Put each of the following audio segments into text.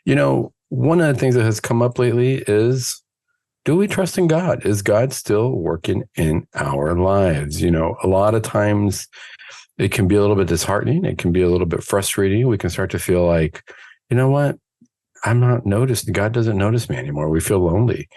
One of the things that has come up lately is, do we trust in God? Is God still working in our lives? A lot of times it can be a little bit disheartening. It can be a little bit frustrating. We can start to feel like, you know what? I'm not noticed. God doesn't notice me anymore. We feel lonely.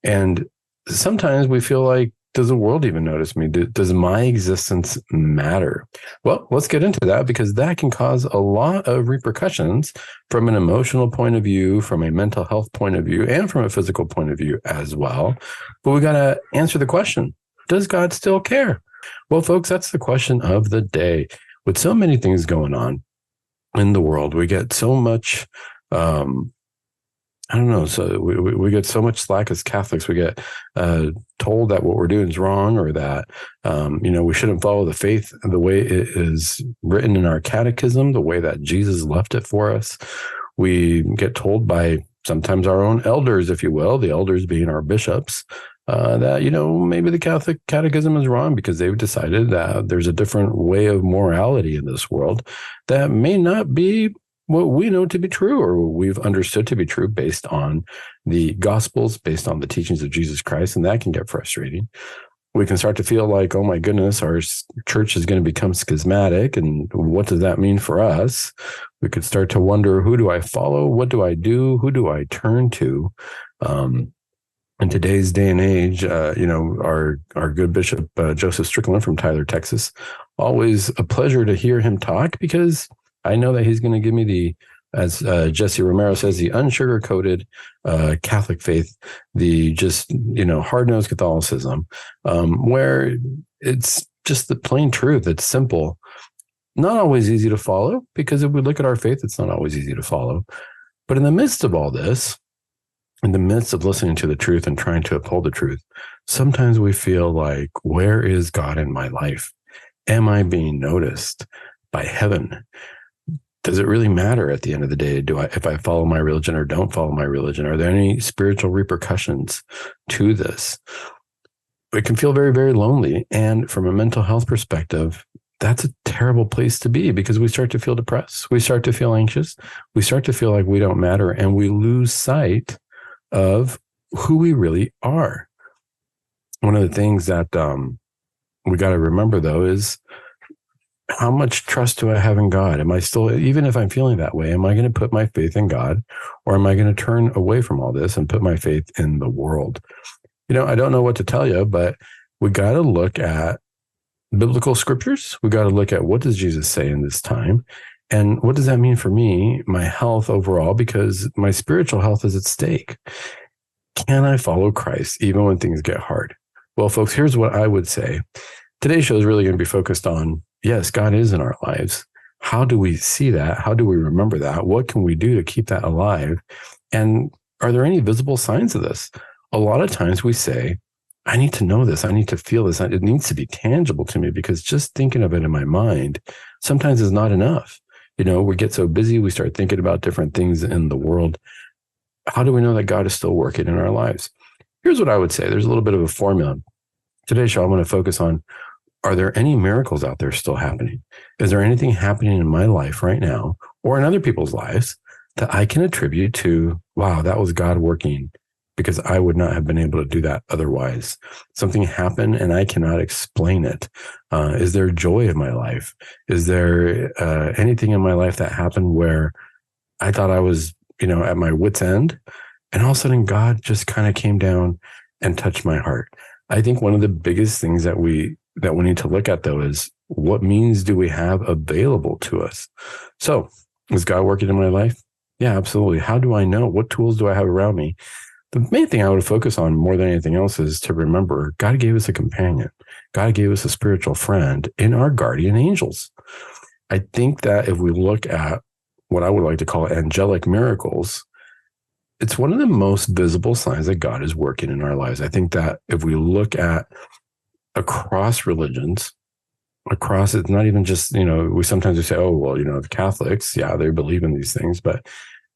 And sometimes we feel like, does the world even notice me? Does my existence matter? Well, let's get into that, because that can cause a lot of repercussions from an emotional point of view, from a mental health point of view, and from a physical point of view as well. But we got to answer the question, does God still care? Well, folks, that's the question of the day. With so many things going on in the world, we get so much I don't know. So we get so much slack as Catholics. We get told that what we're doing is wrong, or that, we shouldn't follow the faith the way it is written in our catechism, the way that Jesus left it for us. We get told by sometimes our own elders, if you will, the elders being our bishops, that, maybe the Catholic catechism is wrong because they've decided that there's a different way of morality in this world that may not be what we know to be true, or what we've understood to be true based on the Gospels, based on the teachings of Jesus Christ. And that can get frustrating. We can start to feel like, oh my goodness, our church is going to become schismatic. And what does that mean for us? We could start to wonder, who do I follow? What do I do? Who do I turn to? In today's day and age, our good Bishop Joseph Strickland from Tyler, Texas, always a pleasure to hear him talk, because I know that he's going to give me as Jesse Romero says, the unsugar-coated Catholic faith, the just, hard-nosed Catholicism, where it's just the plain truth. It's simple, not always easy to follow, because if we look at our faith, it's not always easy to follow. But in the midst of all this, in the midst of listening to the truth and trying to uphold the truth, sometimes we feel like, where is God in my life? Am I being noticed by heaven? Does it really matter at the end of the day? If I follow my religion or don't follow my religion? Are there any spiritual repercussions to this? It can feel very, very lonely. And from a mental health perspective, that's a terrible place to be, because we start to feel depressed. We start to feel anxious. We start to feel like we don't matter, and we lose sight of who we really are. One of the things that we got to remember, though, is, how much trust do I have in God? Am I still, even if I'm feeling that way, am I going to put my faith in God, or am I going to turn away from all this and put my faith in the world? I don't know what to tell you, but we got to look at biblical scriptures. We got to look at, what does Jesus say in this time? And what does that mean for me, my health overall? Because my spiritual health is at stake. Can I follow Christ even when things get hard? Well, folks, here's what I would say. Today's show is really going to be focused on, yes, God is in our lives. How do we see that? How do we remember that? What can we do to keep that alive? And are there any visible signs of this? A lot of times we say, I need to know this. I need to feel this. It needs to be tangible to me, because just thinking of it in my mind sometimes is not enough. We get so busy, we start thinking about different things in the world. How do we know that God is still working in our lives? Here's what I would say. There's a little bit of a formula. Today's show, I'm going to focus on, are there any miracles out there still happening? Is there anything happening in my life right now, or in other people's lives, that I can attribute to, wow, that was God working, because I would not have been able to do that otherwise? Something happened and I cannot explain it. Is there joy in my life? Is there anything in my life that happened where I thought I was, at my wit's end, and all of a sudden God just kind of came down and touched my heart? I think one of the biggest things that we need to look at, though, is, what means do we have available to us? So, is God working in my life? Yeah, absolutely. How do I know? What tools do I have around me? The main thing I would focus on more than anything else is to remember, God gave us a companion. God gave us a spiritual friend in our guardian angels. I think that if we look at what I would like to call angelic miracles, it's one of the most visible signs that God is working in our lives. I think that if we look at across religions, it's not even just, we sometimes say, oh, well, the Catholics, yeah, they believe in these things, but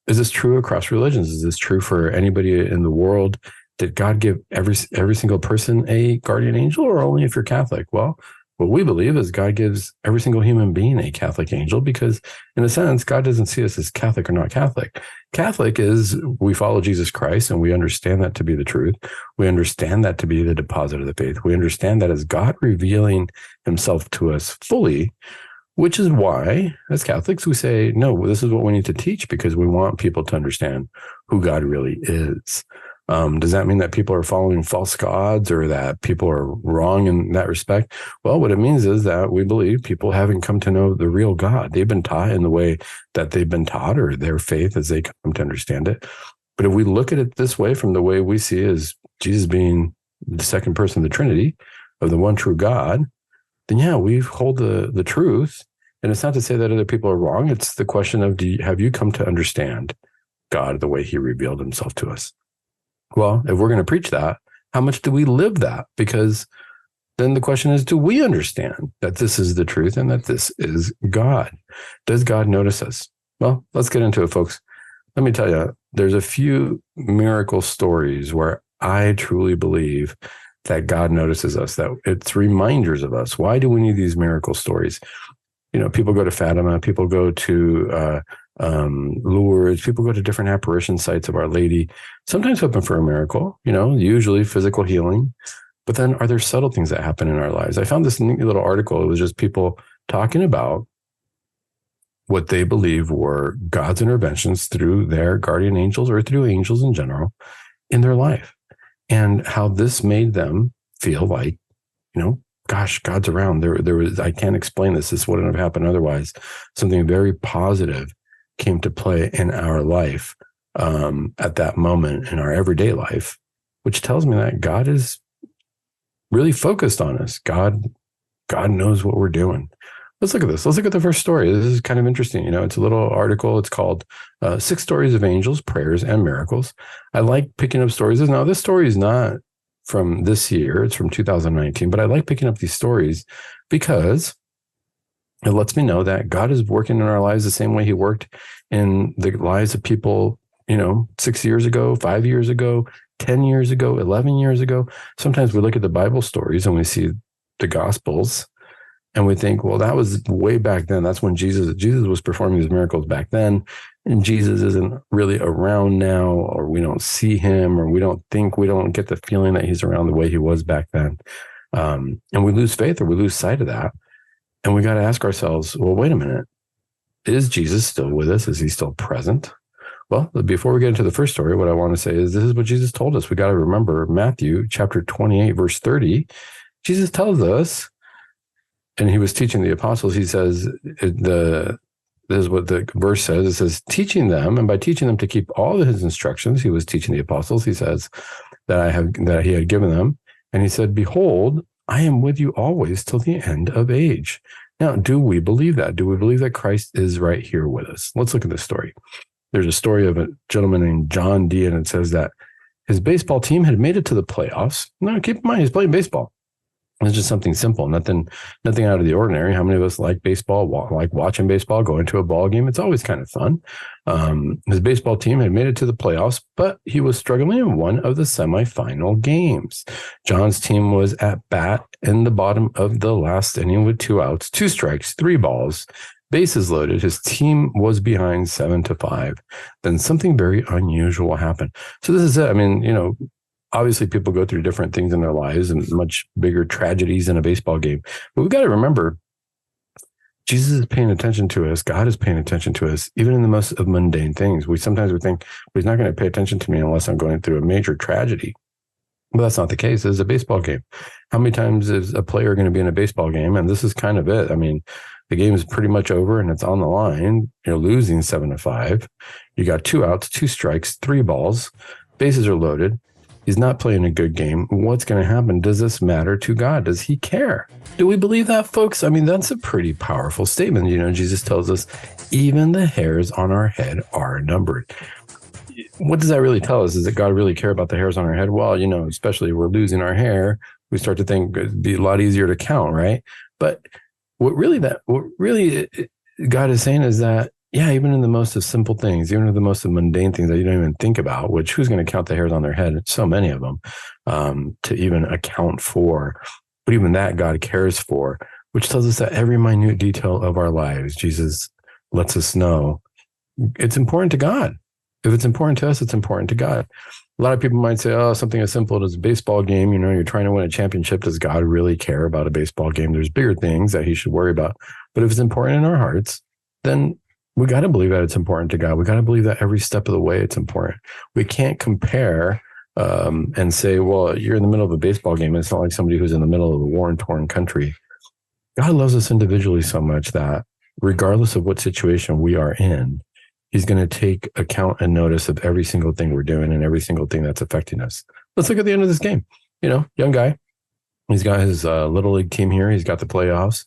is this true across religions? Is this true for anybody in the world? Did God give every single person a guardian angel, or only if you're Catholic? Well, What we believe is God gives every single human being a Catholic angel because, in a sense, God doesn't see us as Catholic or not Catholic. Catholic is we follow Jesus Christ and we understand that to be the truth. We understand that to be the deposit of the faith. We understand that as God revealing himself to us fully, which is why, as Catholics, we say, no, this is what we need to teach because we want people to understand who God really is. Does that mean that people are following false gods or that people are wrong in that respect? Well, what it means is that we believe people haven't come to know the real God. They've been taught in the way that they've been taught or their faith as they come to understand it. But if we look at it this way, from the way we see as Jesus being the second person of the Trinity, of the one true God, then yeah, we hold the truth. And it's not to say that other people are wrong. It's the question of, have you come to understand God the way he revealed himself to us? Well, if we're going to preach that, how much do we live that? Because then the question is, do we understand that this is the truth and that this is God? Does God notice us? Well, let's get into it, folks. Let me tell you, there's a few miracle stories where I truly believe that God notices us, that it's reminders of us. Why do we need these miracle stories? People go to Fatima, people go to Lourdes, people go to different apparition sites of Our Lady, sometimes hoping for a miracle, usually physical healing. But then are there subtle things that happen in our lives? I found this neat little article. It was just people talking about what they believe were God's interventions through their guardian angels or through angels in general in their life, and how this made them feel like, gosh, God's around. There was, I can't explain this. This wouldn't have happened otherwise. Something very positive came to play in our life at that moment in our everyday life, which tells me that God is really focused on us. God knows what we're doing. Let's look at this. Let's look at the first story. This is kind of interesting. It's a little article. It's called 6 Stories of Angels, Prayers, and Miracles. I like picking up stories. Now, this story is not from this year. It's from 2019, but I like picking up these stories because it lets me know that God is working in our lives the same way he worked in the lives of people, 6 years ago, 5 years ago, 10 years ago, 11 years ago. Sometimes we look at the Bible stories and we see the Gospels and we think, well, that was way back then. That's when Jesus was performing his miracles back then. And Jesus isn't really around now, or we don't see him, or we don't get the feeling that he's around the way he was back then. And we lose faith or we lose sight of that. And we got to ask ourselves, well, wait a minute. Is Jesus still with us? Is he still present? Well, before we get into the first story, what I want to say is this is what Jesus told us. We got to remember Matthew chapter 28, verse 30. Jesus tells us, and he was teaching the apostles, he says, this is what the verse says. It says, teaching them, and by teaching them to keep all of his instructions, he was teaching the apostles. He says that he had given them. And he said, behold, I am with you always till the end of age. Now, do we believe that? Do we believe that Christ is right here with us? Let's look at this story. There's a story of a gentleman named John D., and it says that his baseball team had made it to the playoffs. Now, keep in mind, he's playing baseball. It's just something simple, nothing out of the ordinary. How many of us like baseball, like watching baseball, going to a ball game? It's always kind of fun. His baseball team had made it to the playoffs, but he was struggling in one of the semifinal games. John's team was at bat in the bottom of the last inning with 2 outs, 2 strikes, 3 balls, bases loaded. His team was behind 7-5. Then something very unusual happened. So this is it. I mean, obviously people go through different things in their lives and much bigger tragedies in a baseball game. But we've got to remember, Jesus is paying attention to us. God is paying attention to us, even in the most of mundane things. Sometimes we think, well, he's not going to pay attention to me unless I'm going through a major tragedy. But that's not the case. It's a baseball game. How many times is a player going to be in a baseball game? And this is kind of it. I mean, the game is pretty much over and it's on the line. You're losing 7-5. You got 2 outs, 2 strikes, 3 balls. Bases are loaded. He's not playing a good game. What's going to happen? Does this matter to God? Does he care? Do we believe that, folks? I mean, that's a pretty powerful statement. Jesus tells us even the hairs on our head are numbered. What does that really tell us? Does that God really care about the hairs on our head? Well, especially if we're losing our hair, we start to think it'd be a lot easier to count, right? But what really God is saying is that, yeah, even in the most of simple things, even in the most of mundane things that you don't even think about, which who's going to count the hairs on their head? So many of them to even account for. But even that God cares for, which tells us that every minute detail of our lives, Jesus lets us know it's important to God. If it's important to us, it's important to God. A lot of people might say, oh, something as simple as a baseball game, you're trying to win a championship. Does God really care about a baseball game? There's bigger things that he should worry about. But if it's important in our hearts, then we got to believe that it's important to God. We got to believe that every step of the way it's important. We can't compare and say, well, you're in the middle of a baseball game. It's not like somebody who's in the middle of a war-torn country. God loves us individually so much that regardless of what situation we are in, he's going to take account and notice of every single thing we're doing and every single thing that's affecting us. Let's look at the end of this game. Young guy. He's got his little league team here. He's got the playoffs.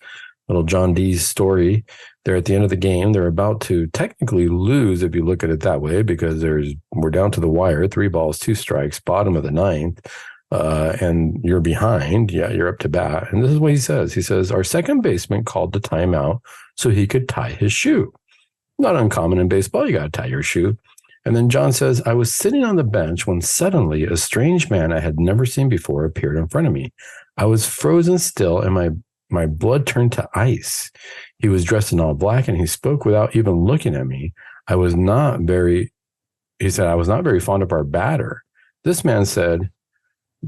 Little John D's story. They're at the end of the game. They're about to technically lose if you look at it that way, because we're down to the wire, 3 balls, 2 strikes, bottom of the 9th. And you're behind. Yeah, you're up to bat. And this is what he says. He says, our second baseman called the timeout so he could tie his shoe. Not uncommon in baseball. You got to tie your shoe. And then John says, I was sitting on the bench when suddenly a strange man I had never seen before appeared in front of me. I was frozen still and my blood turned to ice. He was dressed in all black and he spoke without even looking at me. He said, I was not very fond of our batter. This man said,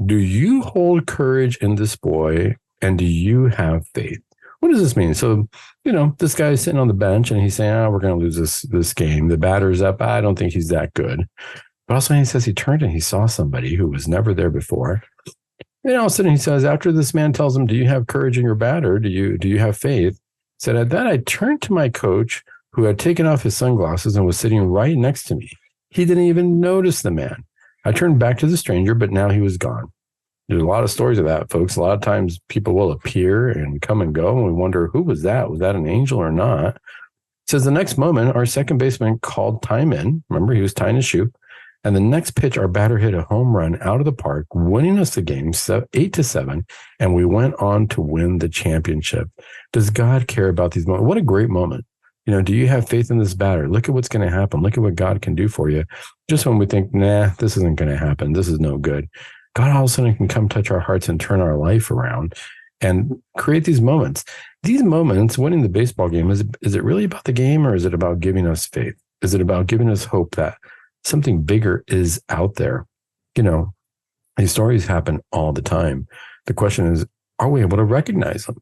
do you hold courage in this boy and do you have faith? What does this mean? So, this guy is sitting on the bench and he's saying, we're going to lose this game. The batter's up. I don't think he's that good. But also he says he turned and he saw somebody who was never there before. And all of a sudden he says, after this man tells him, do you have courage in your batter? Do you have faith? He said, at that, I turned to my coach who had taken off his sunglasses and was sitting right next to me. He didn't even notice the man. I turned back to the stranger, but now he was gone. There's a lot of stories of that, folks. A lot of times people will appear and come and go, and we wonder, who was that? Was that an angel or not? It says the next moment, our second baseman called time in. Remember, he was tying his shoe. And the next pitch, our batter hit a home run out of the park, winning us the game 8-7, and we went on to win the championship. Does God care about these moments? What a great moment. Do you have faith in this batter? Look at what's going to happen. Look at what God can do for you. Just when we think, nah, this isn't going to happen. This is no good. God all of a sudden can come touch our hearts and turn our life around and create these moments. These moments, winning the baseball game, is it really about the game or is it about giving us faith? Is it about giving us hope that something bigger is out there? These stories happen all the time. The question is, are we able to recognize them?